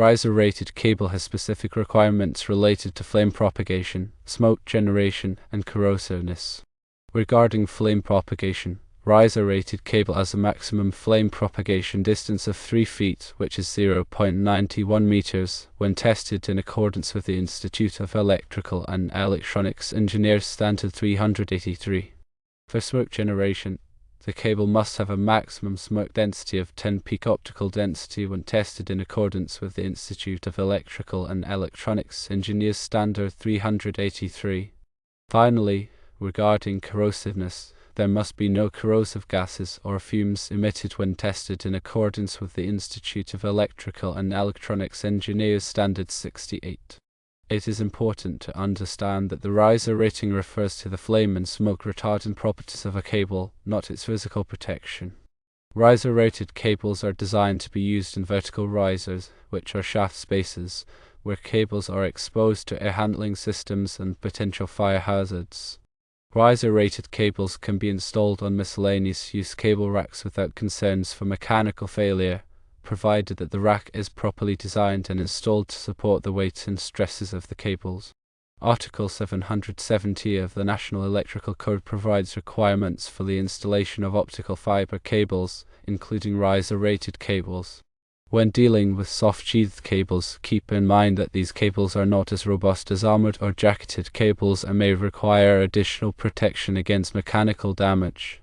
Riser-rated cable has specific requirements related to flame propagation, smoke generation, and corrosiveness. Regarding flame propagation, riser-rated cable has a maximum flame propagation distance of 3 feet, which is 0.91 meters, when tested in accordance with the Institute of Electrical and Electronics Engineers Standard 383. For smoke generation, the cable must have a maximum smoke density of 10 peak optical density when tested in accordance with the Institute of Electrical and Electronics Engineers Standard 383. Finally, regarding corrosiveness, there must be no corrosive gases or fumes emitted when tested in accordance with the Institute of Electrical and Electronics Engineers Standard 68. It is important to understand that the riser rating refers to the flame and smoke retardant properties of a cable, not its physical protection. Riser-rated cables are designed to be used in vertical risers, which are shaft spaces, where cables are exposed to air handling systems and potential fire hazards. Riser-rated cables can be installed on miscellaneous use cable racks without concerns for mechanical failure, provided that the rack is properly designed and installed to support the weight and stresses of the cables. Article 770 of the National Electrical Code provides requirements for the installation of optical fiber cables, including riser-rated cables. When dealing with soft-sheathed cables, keep in mind that these cables are not as robust as armored or jacketed cables and may require additional protection against mechanical damage.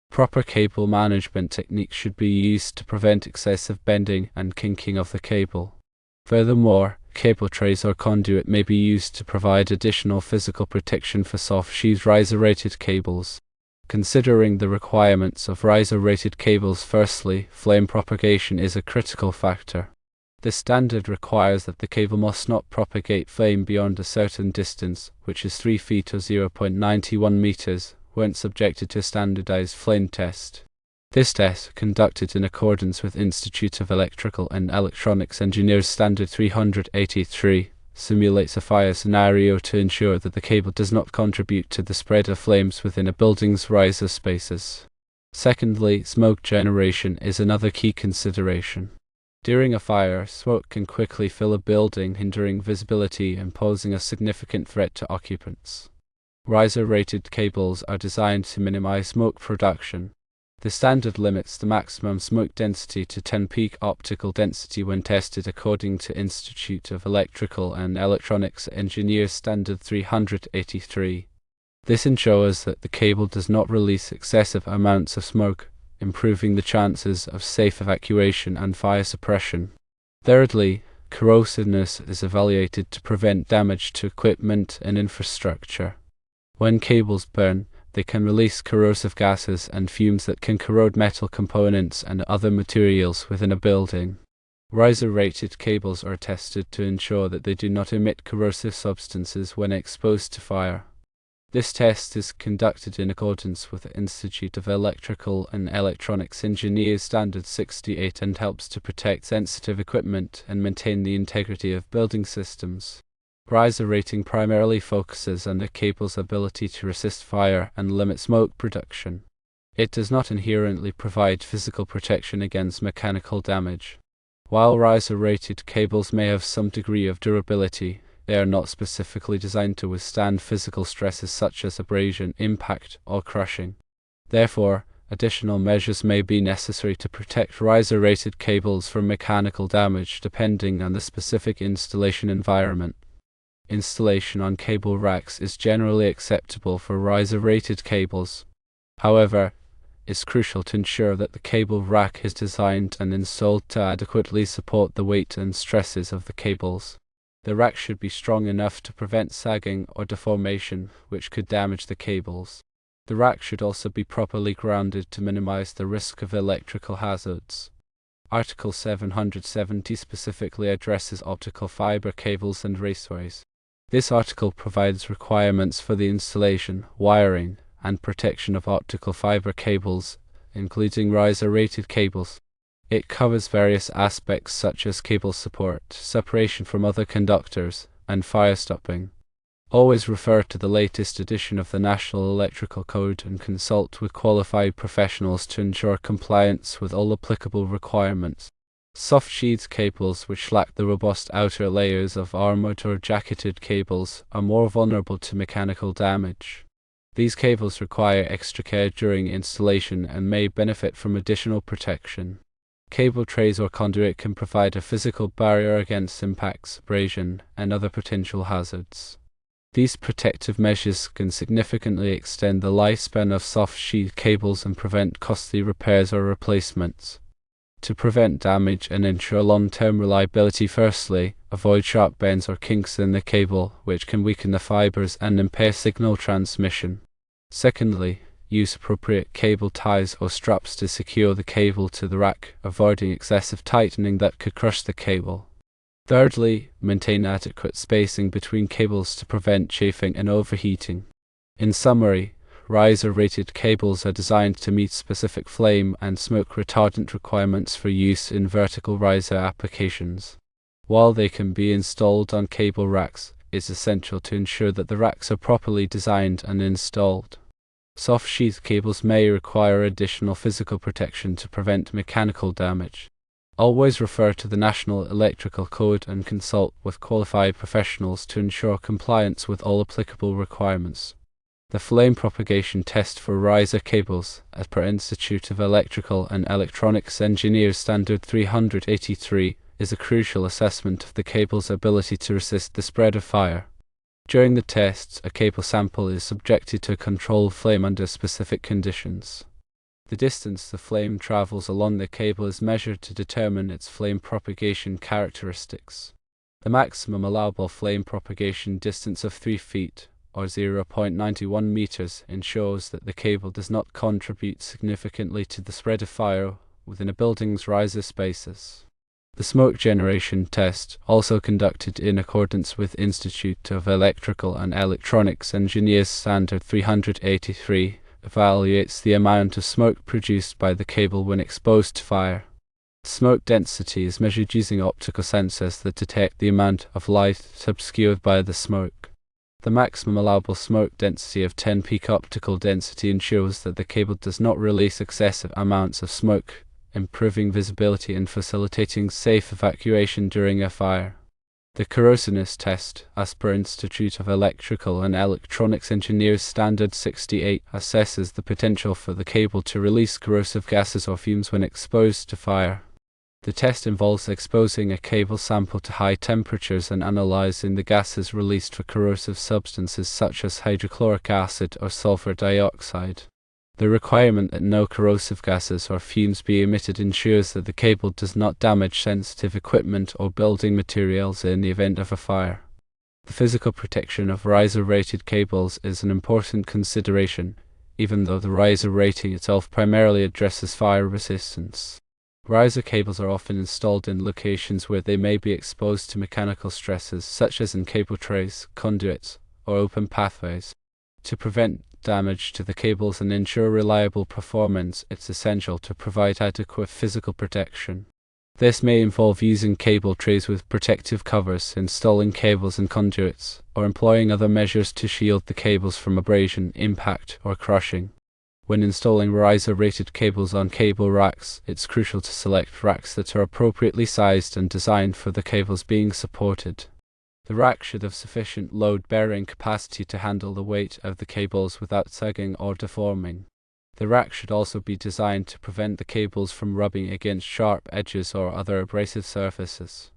Proper cable management techniques should be used to prevent excessive bending and kinking of the cable. Furthermore, cable trays or conduit may be used to provide additional physical protection for soft-sheathed riser-rated cables. Considering the requirements of riser-rated cables, firstly, flame propagation is a critical factor. This standard requires that the cable must not propagate flame beyond a certain distance, which is 3 feet or 0.91 meters, when subjected to a standardized flame test. This test, conducted in accordance with Institute of Electrical and Electronics Engineers Standard 383, simulates a fire scenario to ensure that the cable does not contribute to the spread of flames within a building's riser spaces. Secondly, smoke generation is another key consideration. During a fire, smoke can quickly fill a building, hindering visibility and posing a significant threat to occupants. Riser-rated cables are designed to minimize smoke production. The standard limits the maximum smoke density to 10 peak optical density when tested according to Institute of Electrical and Electronics Engineers Standard 383. This ensures that the cable does not release excessive amounts of smoke, improving the chances of safe evacuation and fire suppression. Thirdly, corrosiveness is evaluated to prevent damage to equipment and infrastructure. When cables burn, they can release corrosive gases and fumes that can corrode metal components and other materials within a building. Riser-rated cables are tested to ensure that they do not emit corrosive substances when exposed to fire. This test is conducted in accordance with the Institute of Electrical and Electronics Engineers Standard 68 and helps to protect sensitive equipment and maintain the integrity of building systems. Riser rating primarily focuses on the cable's ability to resist fire and limit smoke production. It does not inherently provide physical protection against mechanical damage. While riser-rated cables may have some degree of durability, they are not specifically designed to withstand physical stresses such as abrasion, impact, or crushing. Therefore, additional measures may be necessary to protect riser-rated cables from mechanical damage depending on the specific installation environment. Installation on cable racks is generally acceptable for riser-rated cables. However, it's crucial to ensure that the cable rack is designed and installed to adequately support the weight and stresses of the cables. The rack should be strong enough to prevent sagging or deformation, which could damage the cables. The rack should also be properly grounded to minimize the risk of electrical hazards. Article 770 specifically addresses optical fiber cables and raceways. This article provides requirements for the installation, wiring, and protection of optical fiber cables, including riser-rated cables. It covers various aspects such as cable support, separation from other conductors, and fire stopping. Always refer to the latest edition of the National Electrical Code and consult with qualified professionals to ensure compliance with all applicable requirements. Soft sheathed cables, which lack the robust outer layers of armored or jacketed cables, are more vulnerable to mechanical damage. These cables require extra care during installation and may benefit from additional protection. Cable trays or conduit can provide a physical barrier against impacts, abrasion, and other potential hazards. These protective measures can significantly extend the lifespan of soft sheath cables and prevent costly repairs or replacements. To prevent damage and ensure long-term reliability, firstly, avoid sharp bends or kinks in the cable, which can weaken the fibers and impair signal transmission. Secondly, use appropriate cable ties or straps to secure the cable to the rack, avoiding excessive tightening that could crush the cable. Thirdly, maintain adequate spacing between cables to prevent chafing and overheating. In summary, riser-rated cables are designed to meet specific flame and smoke retardant requirements for use in vertical riser applications. While they can be installed on cable racks, it's essential to ensure that the racks are properly designed and installed. Soft sheath cables may require additional physical protection to prevent mechanical damage. Always refer to the National Electrical Code and consult with qualified professionals to ensure compliance with all applicable requirements. The flame propagation test for riser cables, as per Institute of Electrical and Electronics Engineers Standard 383, is a crucial assessment of the cable's ability to resist the spread of fire. During the tests, a cable sample is subjected to a controlled flame under specific conditions. The distance the flame travels along the cable is measured to determine its flame propagation characteristics. The maximum allowable flame propagation distance of 3 feet, or 0.91 meters, ensures that the cable does not contribute significantly to the spread of fire within a building's riser spaces. The smoke generation test, also conducted in accordance with Institute of Electrical and Electronics Engineers Standard 383, evaluates the amount of smoke produced by the cable when exposed to fire. Smoke density is measured using optical sensors that detect the amount of light obscured by the smoke. The maximum allowable smoke density of 10 peak optical density ensures that the cable does not release excessive amounts of smoke, improving visibility and facilitating safe evacuation during a fire. The corrosiveness test, as per Institute of Electrical and Electronics Engineers Standard 68, assesses the potential for the cable to release corrosive gases or fumes when exposed to fire. The test involves exposing a cable sample to high temperatures and analyzing the gases released for corrosive substances such as hydrochloric acid or sulfur dioxide. The requirement that no corrosive gases or fumes be emitted ensures that the cable does not damage sensitive equipment or building materials in the event of a fire. The physical protection of riser-rated cables is an important consideration, even though the riser rating itself primarily addresses fire resistance. Riser cables are often installed in locations where they may be exposed to mechanical stresses, such as in cable trays, conduits, or open pathways. To prevent damage to the cables and ensure reliable performance, it's essential to provide adequate physical protection. This may involve using cable trays with protective covers, installing cables and conduits, or employing other measures to shield the cables from abrasion, impact, or crushing. When installing riser-rated cables on cable racks, it's crucial to select racks that are appropriately sized and designed for the cables being supported. The rack should have sufficient load-bearing capacity to handle the weight of the cables without sagging or deforming. The rack should also be designed to prevent the cables from rubbing against sharp edges or other abrasive surfaces.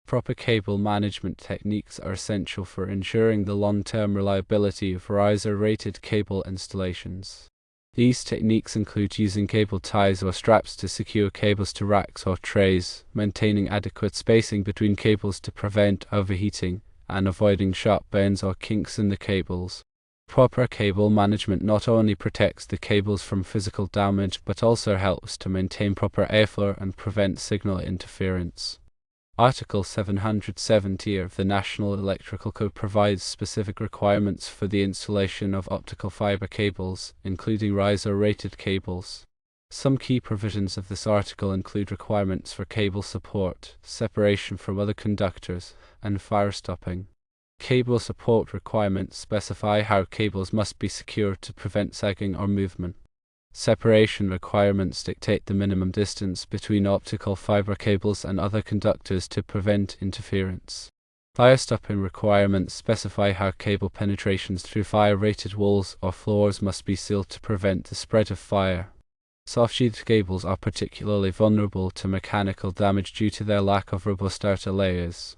Proper cable management techniques are essential for ensuring the long-term reliability of riser-rated cable installations. These techniques include using cable ties or straps to secure cables to racks or trays, maintaining adequate spacing between cables to prevent overheating, and avoiding sharp bends or kinks in the cables. Proper cable management not only protects the cables from physical damage but also helps to maintain proper airflow and prevent signal interference. Article 770 of the National Electrical Code provides specific requirements for the installation of optical fiber cables, including riser-rated cables. Some key provisions of this article include requirements for cable support, separation from other conductors, and fire stopping. Cable support requirements specify how cables must be secured to prevent sagging or movement. Separation requirements dictate the minimum distance between optical fiber cables and other conductors to prevent interference. Fire stopping requirements specify how cable penetrations through fire-rated walls or floors must be sealed to prevent the spread of fire. Soft-sheathed cables are particularly vulnerable to mechanical damage due to their lack of robust outer layers.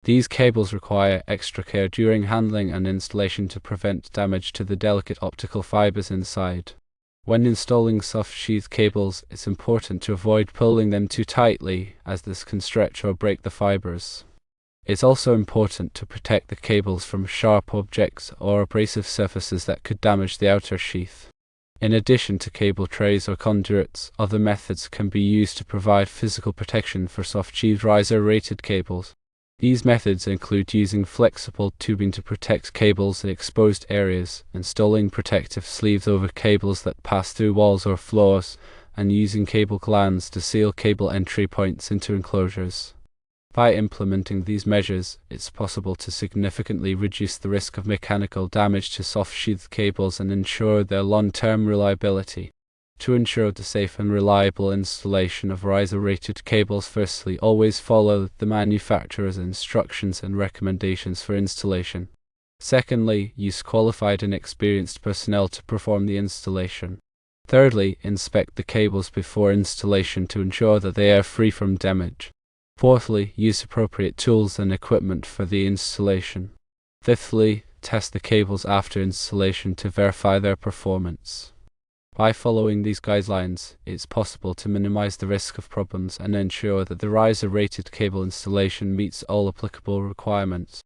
These cables require extra care during handling and installation to prevent damage to the delicate optical fibers inside. When installing soft-sheathed cables, it's important to avoid pulling them too tightly, as this can stretch or break the fibers. It's also important to protect the cables from sharp objects or abrasive surfaces that could damage the outer sheath. In addition to cable trays or conduits, other methods can be used to provide physical protection for soft-sheathed riser-rated cables. These methods include using flexible tubing to protect cables in exposed areas, installing protective sleeves over cables that pass through walls or floors, and using cable glands to seal cable entry points into enclosures. By implementing these measures, it's possible to significantly reduce the risk of mechanical damage to soft-sheathed cables and ensure their long-term reliability. To ensure the safe and reliable installation of riser-rated cables, firstly, always follow the manufacturer's instructions and recommendations for installation. Secondly, use qualified and experienced personnel to perform the installation. Thirdly, inspect the cables before installation to ensure that they are free from damage. Fourthly, use appropriate tools and equipment for the installation. Fifthly, test the cables after installation to verify their performance. By following these guidelines, it's possible to minimize the risk of problems and ensure that the riser-rated cable installation meets all applicable requirements.